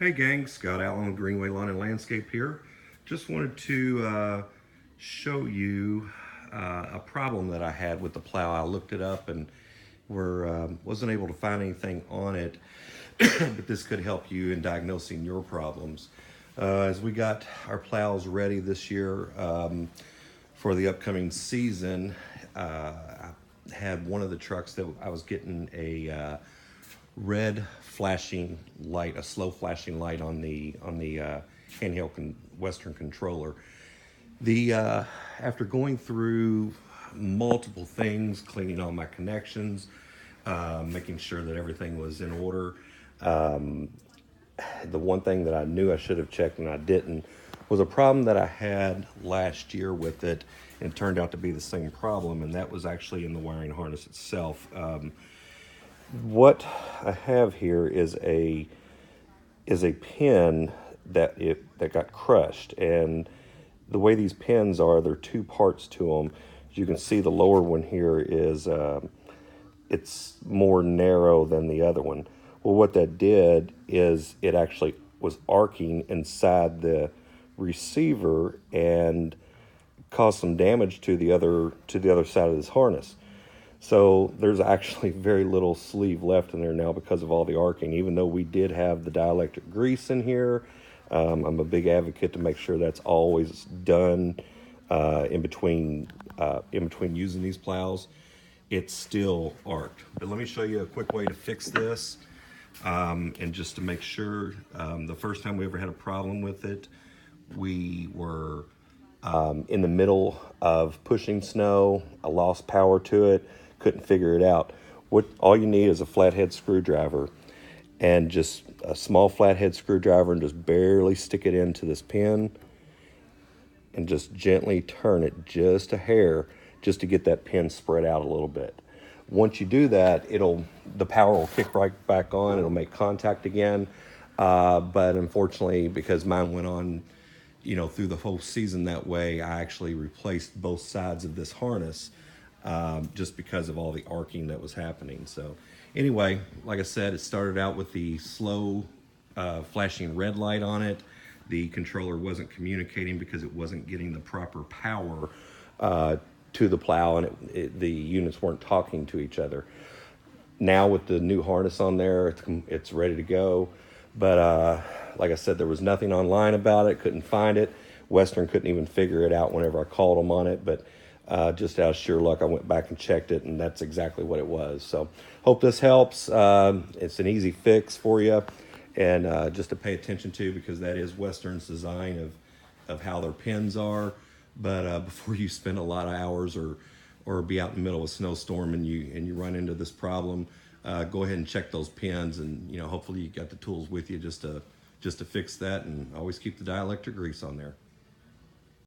Hey gang, Scott Allen with Greenway Lawn and Landscape here. Just wanted to show you a problem that I had with the plow. I looked it up and wasn't able to find anything on it, but this could help you in diagnosing your problems. As we got our plows ready this year for the upcoming season, I had one of the trucks that I was getting a red flashing light, a slow flashing light on the handheld Western controller. The After going through multiple things, cleaning all my connections, making sure that everything was in order. The one thing that I knew I should have checked and I didn't was a problem that I had last year with it, and it turned out to be the same problem, and that was actually in the wiring harness itself. What I have here is a pin that got crushed, and the way these pins are, there are two parts to them. As you can see, the lower one here is it's more narrow than the other one. Well, what that did is it actually was arcing inside the receiver and caused some damage to the other side of this harness. So there's actually very little sleeve left in there now because of all the arcing. Even though we did have the dielectric grease in here, I'm a big advocate to make sure that's always done in between using these plows. It's still arced. But let me show you a quick way to fix this. And just to make sure, the first time we ever had a problem with it, we were in the middle of pushing snow. I lost power to it, couldn't figure it out. All you need is a flathead screwdriver, and just a small flathead screwdriver, and just barely stick it into this pin and just gently turn it just a hair, just to get that pin spread out a little bit. Once you do that, the power will kick right back on. It'll make contact again. But unfortunately, because mine went on, through the whole season that way, I actually replaced both sides of this harness just because of all the arcing that was happening. So anyway, like I said, it started out with the slow flashing red light on it. The controller wasn't communicating because it wasn't getting the proper power to the plow, and the units weren't talking to each other. Now with the new harness on there, it's ready to go. But like I said, there was nothing online about it, couldn't find it. Western couldn't even figure it out whenever I called them on it, but just out of sheer luck, I went back and checked it, and that's exactly what it was. So hope this helps. It's an easy fix for you, and just to pay attention to, because that is Western's design of how their pins are. But before you spend a lot of hours or be out in the middle of a snowstorm and you run into this problem, go ahead and check those pins, and hopefully you got the tools with you just to fix that, and always keep the dielectric grease on there.